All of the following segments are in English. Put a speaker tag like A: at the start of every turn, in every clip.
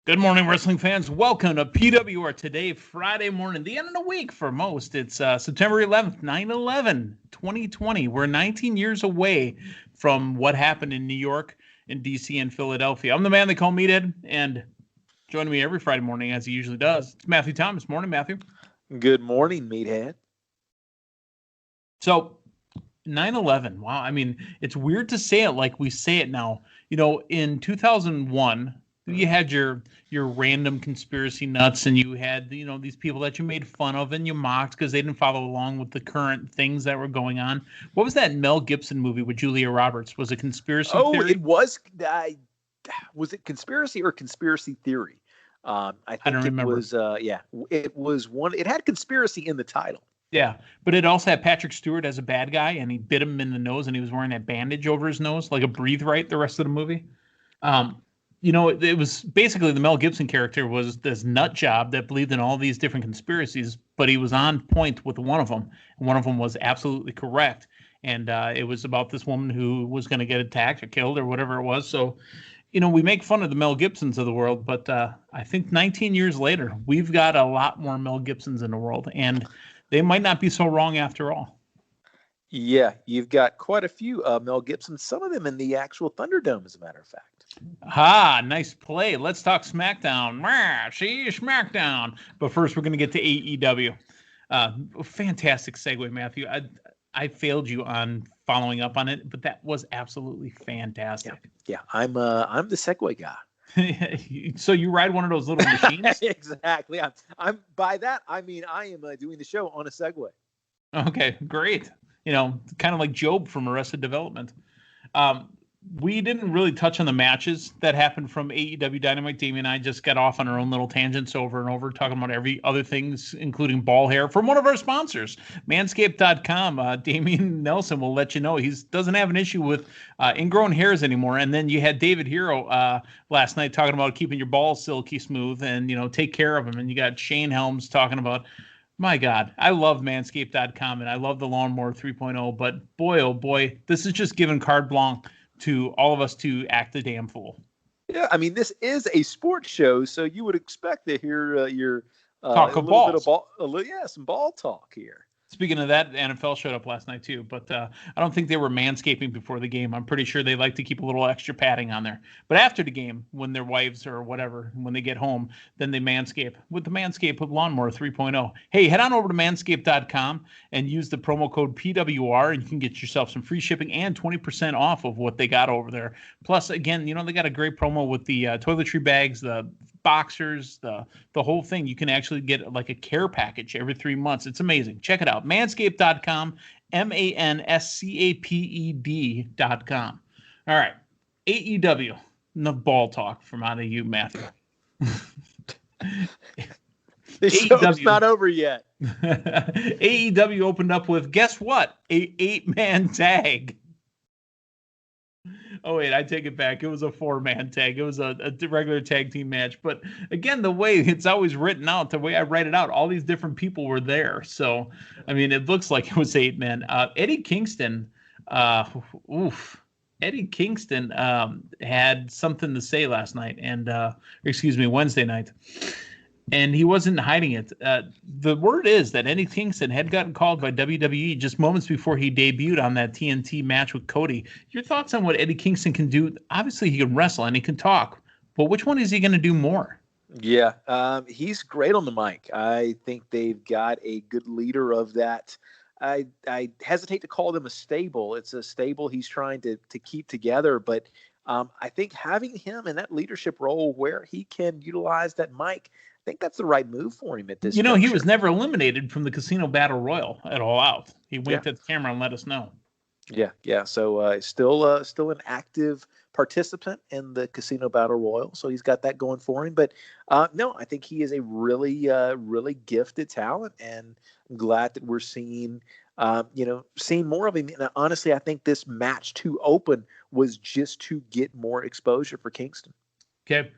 A: Good morning, wrestling fans. Welcome to PWR today, Friday morning, the end of the week for most. It's September 11th, 9/11, 2020. We're 19 years away from what happened in New York, in D.C., and Philadelphia. I'm the man they call Meathead, and joining me every Friday morning, as he usually does, it's Matthew Thomas. Morning, Matthew.
B: Good morning, Meathead.
A: So, 9/11, wow. I mean, it's weird to say it like we say it now. You know, in 2001... you had your random conspiracy nuts, and you had, you know, these people that you made fun of and you mocked because they didn't follow along with the current things that were going on. What was that Mel Gibson movie with Julia Roberts? Was it conspiracy theory?
B: It was. Was it conspiracy or conspiracy theory? I think
A: don't remember.
B: It was. It was one. It had conspiracy in the title.
A: Yeah, but it also had Patrick Stewart as a bad guy, and he bit him in the nose, and he was wearing that bandage over his nose, like a breathe right the rest of the movie. You know, it was basically the Mel Gibson character was this nut job that believed in all these different conspiracies, but he was on point with one of them. And one of them was absolutely correct. And it was about this woman who was going to get attacked or killed or whatever it was. So, you know, we make fun of the Mel Gibsons of the world, but I think 19 years later, we've got a lot more Mel Gibsons in the world, and they might not be so wrong after all.
B: Yeah, you've got quite a few Mel Gibsons, some of them in the actual Thunderdome, as a matter of fact.
A: Nice play. Let's talk Smackdown. See Smackdown. But first, we're going to get to AEW. Fantastic segue, Matthew. I failed you on following up on it, but that was absolutely fantastic.
B: Yeah. I'm the segue guy.
A: So you ride one of those little machines?
B: Exactly. I'm by that I mean I am doing the show on a Segway.
A: Okay, great. You know, kind of like Job from Arrested Development. We didn't really touch on the matches that happened from AEW Dynamite. Damien and I just got off on our own little tangents over and over, talking about every other things, including ball hair, from one of our sponsors, Manscaped.com. Damien Nelson will let you know he doesn't have an issue with ingrown hairs anymore. And then you had David Hero last night talking about keeping your balls silky smooth and, you know, take care of them. And you got Shane Helms talking about, my God, I love Manscaped.com and I love the Lawnmower 3.0. But boy, oh boy, this is just giving carte blanche to all of us to act the damn fool.
B: Yeah, I mean, this is a sports show, so you would expect to hear your
A: talk of balls.
B: Some ball talk here.
A: Speaking of that, the NFL showed up last night too, but I don't think they were manscaping before the game. I'm pretty sure they like to keep a little extra padding on there. But after the game, when their wives or whatever, when they get home, then they manscape with the Manscaped Lawnmower 3.0. Hey, head on over to manscaped.com and use the promo code PWR, and you can get yourself some free shipping and 20% off of what they got over there. Plus, again, you know, they got a great promo with the toiletry bags, the boxers, the whole thing. You can actually get like a care package every 3 months. It's amazing. Check it out. Manscaped.com, manscaped.com. All right. AEW. Enough ball talk from out of you, Matthew.
B: The show's not over yet.
A: AEW opened up with, guess what? A 8-man tag. Oh, wait, I take it back. It was a 4-man tag. It was a regular tag team match. But again, the way it's always written out, the way I write it out, all these different people were there. So, I mean, it looks like it was 8 men. Eddie Kingston, Eddie Kingston had something to say last night, Wednesday night. And he wasn't hiding it. The word is that Eddie Kingston had gotten called by WWE just moments before he debuted on that TNT match with Cody. Your thoughts on what Eddie Kingston can do? Obviously, he can wrestle and he can talk, but which one is he going to do more?
B: Yeah, he's great on the mic. I think they've got a good leader of that. I hesitate to call them a stable. It's a stable he's trying to keep together, but I think having him in that leadership role where he can utilize that mic, I think that's the right move for him at this.
A: You know, he was never eliminated from the Casino Battle Royal at All Out. He winked at the camera and let us know.
B: Yeah. So still an active participant in the Casino Battle Royal. So he's got that going for him. But no, I think he is a really gifted talent, and I'm glad that we're seeing more of him. And honestly, I think this match to open was just to get more exposure for Kingston.
A: Okay.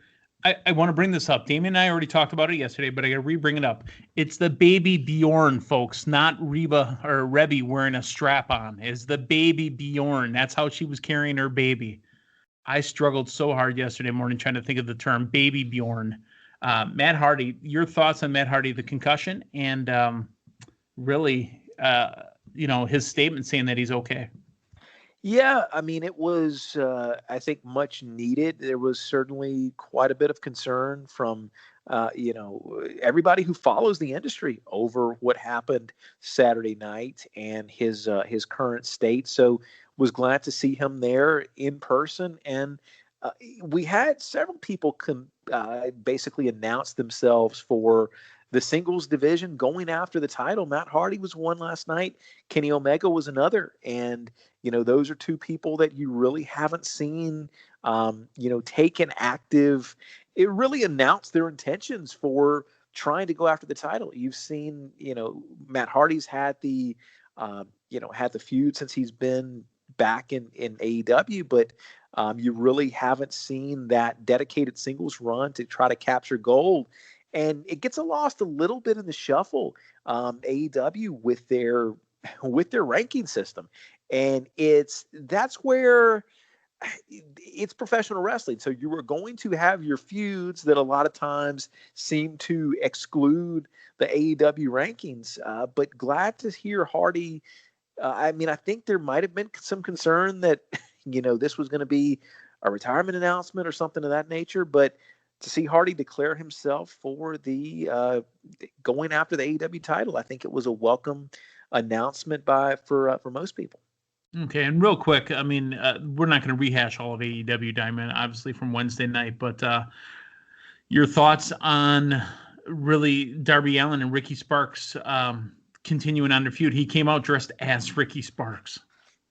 A: I want to bring this up. Damien and I already talked about it yesterday, but I got to re-bring it up. It's the baby Bjorn, folks, not Reba or Rebby wearing a strap on. It's the baby Bjorn. That's how she was carrying her baby. I struggled so hard yesterday morning trying to think of the term Baby Bjorn. Matt Hardy, your thoughts on Matt Hardy, the concussion, and really, his statement saying that he's okay.
B: Yeah, I mean, it was, I think, much needed. There was certainly quite a bit of concern from, everybody who follows the industry over what happened Saturday night and his current state. So, was glad to see him there in person, and we had several people basically announce themselves for the singles division going after the title. Matt Hardy was one last night. Kenny Omega was another. And, those are two people that you really haven't seen, take an active, it really announced their intentions for trying to go after the title. You've seen, Matt Hardy's had the feud since he's been back in AEW, but you really haven't seen that dedicated singles run to try to capture gold. And it gets lost a little bit in the shuffle, AEW with their ranking system, and that's where it's professional wrestling. So you are going to have your feuds that a lot of times seem to exclude the AEW rankings. But glad to hear Hardy. I think there might have been some concern that this was going to be a retirement announcement or something of that nature, but to see Hardy declare himself for the going after the AEW title, I think it was a welcome announcement for most people.
A: Okay, and real quick, I mean, we're not going to rehash all of AEW Diamond, obviously, from Wednesday night, but your thoughts on really Darby Allin and Ricky Sparks continuing on their feud? He came out dressed as Ricky Sparks.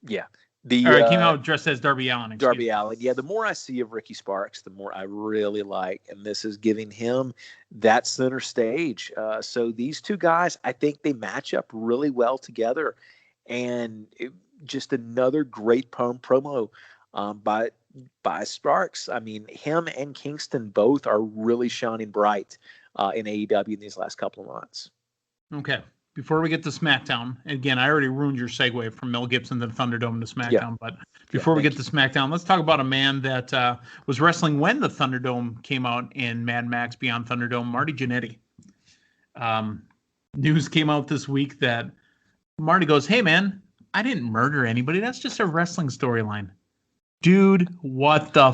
B: Yeah.
A: He came out dressed as Darby Allin.
B: Darby Allin. Yeah, the more I see of Ricky Sparks, the more I really like. And this is giving him that center stage. So these two guys, I think they match up really well together. And just another great promo by Sparks. I mean, him and Kingston both are really shining bright in AEW in these last couple of months.
A: Okay. Before we get to SmackDown, again, I already ruined your segue from Mel Gibson to the Thunderdome to SmackDown, but before we get to SmackDown, let's talk about a man that was wrestling when the Thunderdome came out in Mad Max Beyond Thunderdome, Marty Gianetti. News came out this week that Marty goes, "Hey, man, I didn't murder anybody. That's just a wrestling storyline." Dude, what the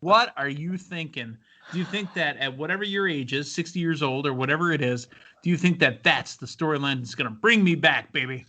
A: what are you thinking? Do you think that at whatever your age is, 60 years old or whatever it is, do you think that that's the storyline that's going to bring me back, baby?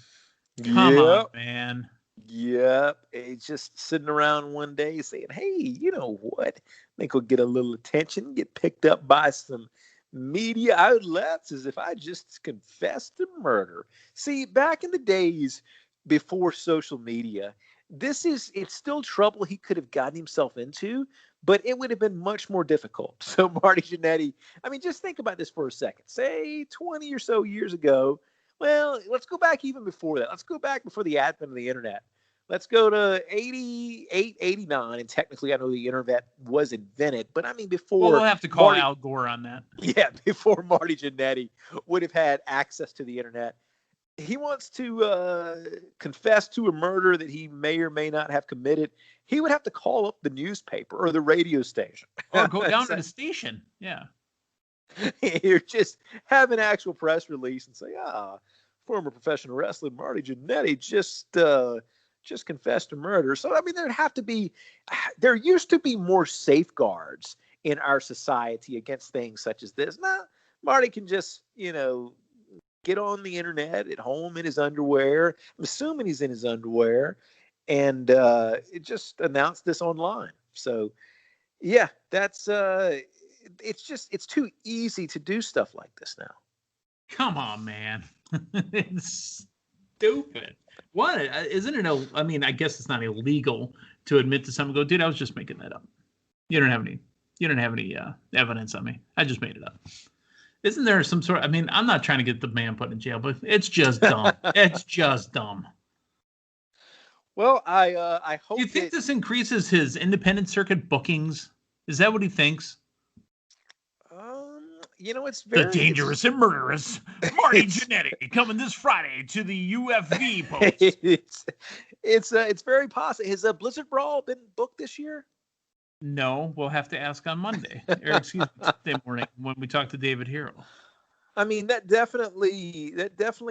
A: Come on, man.
B: Yep. It's just sitting around one day saying, hey, you know what? I think we'll get a little attention, get picked up by some media outlets as if I just confessed to murder. See, back in the days before social media, it's still trouble he could have gotten himself into, but it would have been much more difficult. So Marty Janetty, I mean, just think about this for a second. Say 20 or so years ago. Well, let's go back even before that. Let's go back before the advent of the internet. Let's go to 88, 89. And technically, I know the internet was invented, but I mean, before.
A: Well, we'll have to call Al Gore on that.
B: Yeah, before Marty Janetty would have had access to the internet. He wants to confess to a murder that he may or may not have committed. He would have to call up the newspaper or the radio station.
A: Or go down to the station. Yeah.
B: You just have an actual press release and say, former professional wrestler Marty Gianetti just confessed to murder. So, I mean, there used to be more safeguards in our society against things such as this. Now, Marty can just, get on the internet at home in his underwear. I'm assuming he's in his underwear, and it just announced this online. So, yeah, that's it's too easy to do stuff like this now.
A: Come on, man. It's stupid. What? Isn't it? I mean, I guess it's not illegal to admit to something. Go, dude, I was just making that up. You don't have any evidence on me. I just made it up. Isn't there some sort of, I mean, I'm not trying to get the man put in jail, but it's just dumb. It's just dumb.
B: Well, I hope.
A: Do you think this increases his independent circuit bookings? Is that what he thinks?
B: It's very...
A: The dangerous and murderous Marty Gianetti coming this Friday to the UFV post.
B: It's very possible. Has a Blizzard Brawl been booked this year?
A: No, we'll have to ask on Monday, or excuse me, Tuesday morning when we talk to David Hero.
B: I mean, that definitely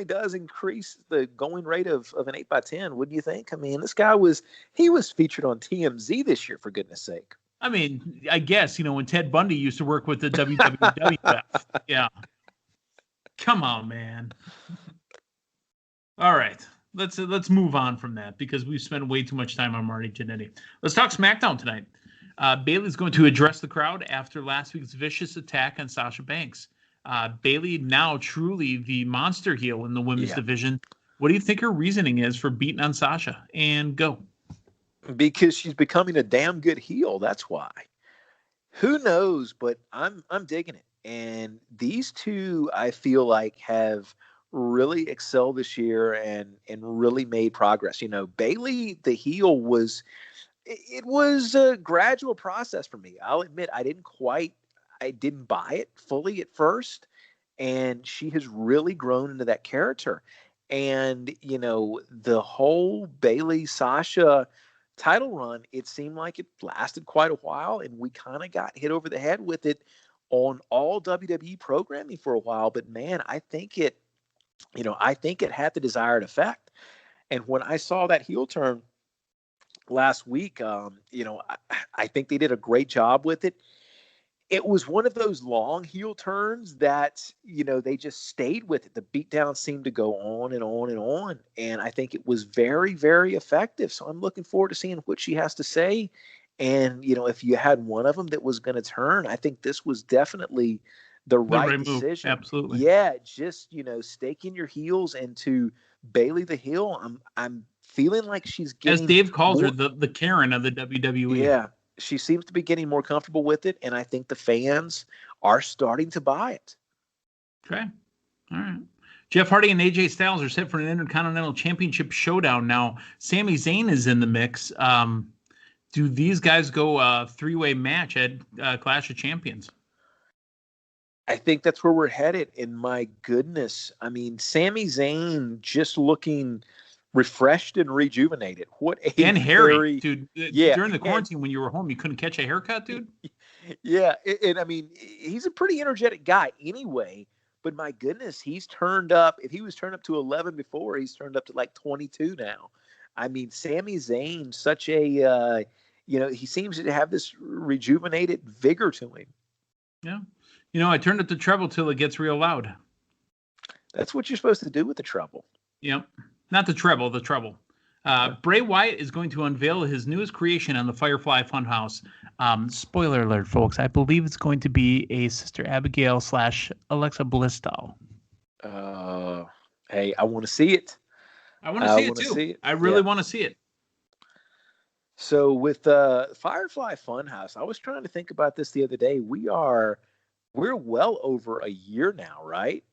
B: does increase the going rate of an 8x10, wouldn't you think? I mean, this guy was featured on TMZ this year, for goodness sake.
A: I mean, I guess, when Ted Bundy used to work with the WWF. Yeah. Come on, man. All right. Let's move on from that because we've spent way too much time on Marty Janetty. Let's talk SmackDown tonight. Baley's going to address the crowd after last week's vicious attack on Sasha Banks. Baley now truly the monster heel in the women's division. What do you think her reasoning is for beating on Sasha? And go.
B: Because she's becoming a damn good heel. That's why. Who knows? But I'm digging it. And these two, I feel like, have really excelled this year and really made progress. Baley, the heel, was a gradual process for me. I'll admit I didn't buy it fully at first, and she has really grown into that character. And the whole Baley Sasha title run, it seemed like it lasted quite a while, and we kind of got hit over the head with it on all WWE programming for a while. But man, I think it had the desired effect. And when I saw that heel turn last week, I think they did a great job with it. It was one of those long heel turns that, they just stayed with it. The beatdown seemed to go on and on and on. And I think it was very, very effective. So I'm looking forward to seeing what she has to say. And, if you had one of them that was going to turn, I think this was definitely the right decision.
A: Move. Absolutely.
B: Yeah. Just, staking your heels into Baley the heel. I'm feeling like she's getting,
A: as Dave calls her, the Karen of the WWE.
B: Yeah. She seems to be getting more comfortable with it, and I think the fans are starting to buy it.
A: Okay. All right. Jeff Hardy and AJ Styles are set for an Intercontinental Championship showdown now. Sami Zayn is in the mix. Do these guys go a three-way match at Clash of Champions?
B: I think that's where we're headed, and my goodness. I mean, Sami Zayn just looking refreshed and rejuvenated. What a
A: and hairy, dude.
B: Yeah,
A: during the quarantine when you were home, you couldn't catch a haircut, dude.
B: Yeah, and I mean, he's a pretty energetic guy anyway. But my goodness, he's turned up. If he was turned up to 11 before, he's turned up to like 22 now. I mean, Sami Zayn, such a he seems to have this rejuvenated vigor to him.
A: Yeah, I turned up the treble till it gets real loud.
B: That's what you're supposed to do with the treble.
A: Yep. Not the treble, the trouble. Bray Wyatt is going to unveil his newest creation on the Firefly Funhouse. Spoiler alert, folks. I believe it's going to be a Sister Abigail / Alexa Bliss doll.
B: Hey, I want to see it.
A: I want to see it too. I really want to see it.
B: So with the Firefly Funhouse, I was trying to think about this the other day. We're well over a year now, right?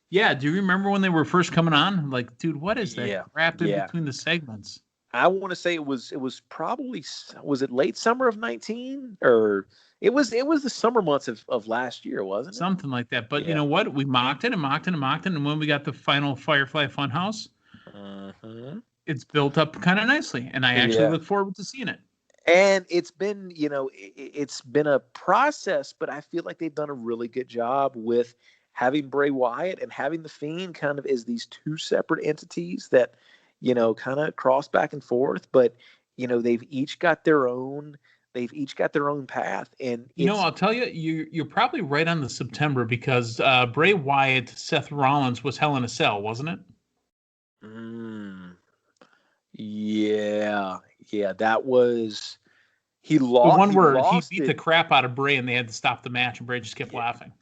A: Yeah, do you remember when they were first coming on? Like, dude, what is that crap in between the segments?
B: I want to say it was probably, was it late summer of 19, or it was the summer months of last year, wasn't it?
A: Something like that. But you know what? We mocked it, and when we got the final Firefly Funhouse, it's built up kind of nicely, and I actually look forward to seeing it.
B: And it's been, it's been a process, but I feel like they've done a really good job with having Bray Wyatt and having The Fiend kind of as these two separate entities that, kind of cross back and forth, but, they've each got their own path. And
A: I'll tell you, you're probably right on the September because Bray Wyatt, Seth Rollins was Hell in a Cell, wasn't it?
B: Yeah, that was, he lost.
A: The one where he beat the crap out of Bray and they had to stop the match and Bray just kept laughing.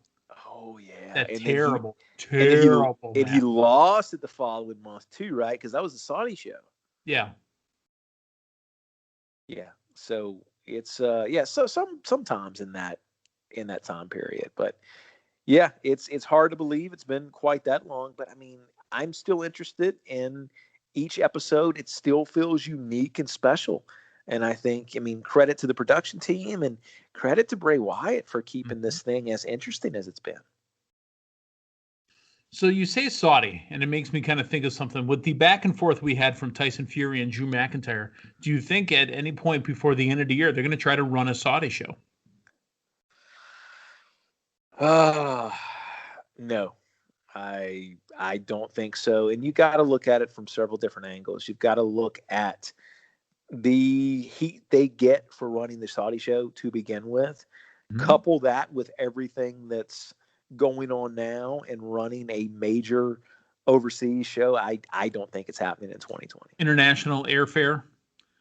B: Oh, yeah.
A: That
B: and
A: terrible.
B: And he lost at the following month too, right? Because that was the Saudi show.
A: Yeah.
B: Yeah. So it's so sometimes in that time period. But yeah, it's hard to believe it's been quite that long. But I mean, I'm still interested in each episode. It still feels unique and special. And I think, credit to the production team and credit to Bray Wyatt for keeping this thing as interesting as it's been.
A: So you say Saudi, and it makes me kind of think of something. With the back and forth we had from Tyson Fury and Drew McIntyre, do you think at any point before the end of the year they're going to try to run a Saudi show?
B: No, I don't think so. And you got to look at it from several different angles. You've got to look at the heat they get for running the Saudi show to begin with. Mm-hmm. Couple that with everything that's going on now and running a major overseas show. I don't think it's happening in 2020.
A: International airfare.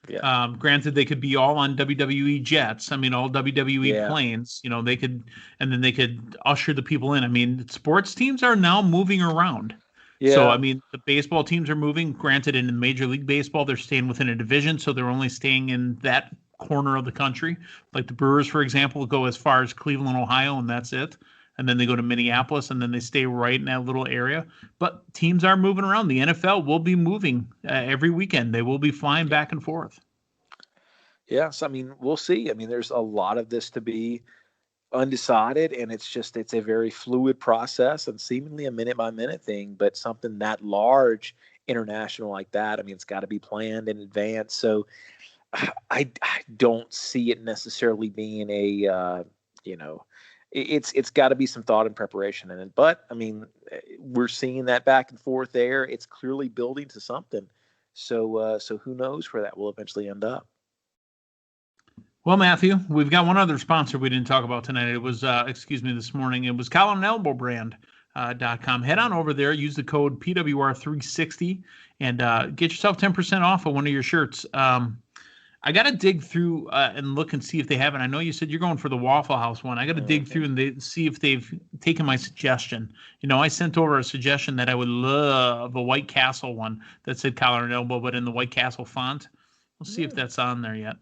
A: Yeah. Granted, they could be all on WWE jets. I mean, all WWE planes. You know, they could, and then they could usher the people in. I mean, sports teams are now moving around. Yeah. So, I mean, the baseball teams are moving. Granted, in Major League Baseball, they're staying within a division, so they're only staying in that corner of the country. Like the Brewers, for example, go as far as Cleveland, Ohio, and that's it. And then they go to Minneapolis, and then they stay right in that little area. But teams are moving around. The NFL will be moving every weekend. They will be flying back and forth.
B: Yes, I mean, we'll see. I mean, there's a lot of this to be undecided, and it's a very fluid process and seemingly a minute-by-minute thing, but something that large, international like that, I mean, it's got to be planned in advance. So I don't see it necessarily being a, it's got to be some thought and preparation in it. But I mean, we're seeing that back and forth there. It's clearly building to something. So who knows where that will eventually end up.
A: Well, Matthew, we've got one other sponsor we didn't talk about tonight. It was, this morning. It was collarnelbowbrand.com. Head on over there, use the code PWR360, and get yourself 10% off of one of your shirts. I got to dig through and look and see if they have it. I know you said you're going for the Waffle House one. I got to dig through and see if they've taken my suggestion. You know, I sent over a suggestion that I would love a White Castle one that said Collar and Elbow, but in the White Castle font. We'll see if that's on there yet.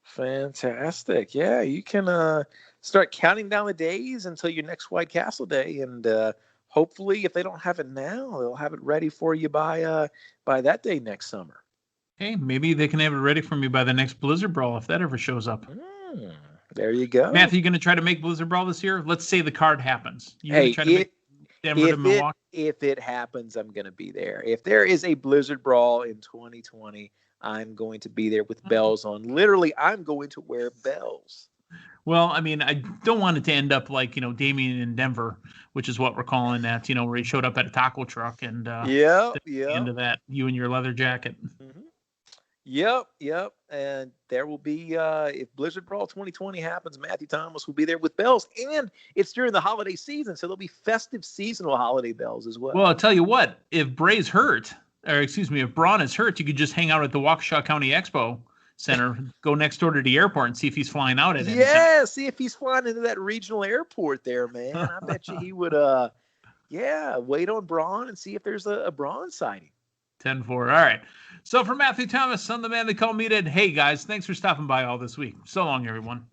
B: Fantastic. Yeah, you can start counting down the days until your next White Castle day. And hopefully, if they don't have it now, they'll have it ready for you by that day next summer.
A: Hey, maybe they can have it ready for me by the next Blizzard Brawl if that ever shows up.
B: There you go.
A: Matthew, you going to try to make Blizzard Brawl this year? Let's say the card happens.
B: If it happens, I'm going to be there. If there is a Blizzard Brawl in 2020, I'm going to be there with bells on. Literally, I'm going to wear bells.
A: Well, I mean, I don't want it to end up like, Damien in Denver, which is what we're calling that, where he showed up at a taco truck and into that, you and your leather jacket.
B: Mm-hmm. Yep. And there will be, if Blizzard Brawl 2020 happens, Matthew Thomas will be there with bells. And it's during the holiday season, so there'll be festive seasonal holiday bells as well.
A: Well, I'll tell you what, if Bray's hurt, if Braun is hurt, you could just hang out at the Waukesha County Expo Center, go next door to the airport and see if he's flying out at it.
B: Yeah, see if he's flying into that regional airport there, man. I bet you he would, wait on Braun and see if there's a Braun sighting.
A: 10-4. All right. So for Matthew Thomas, son of the man they call Meathead, hey, guys, thanks for stopping by all this week. So long, everyone.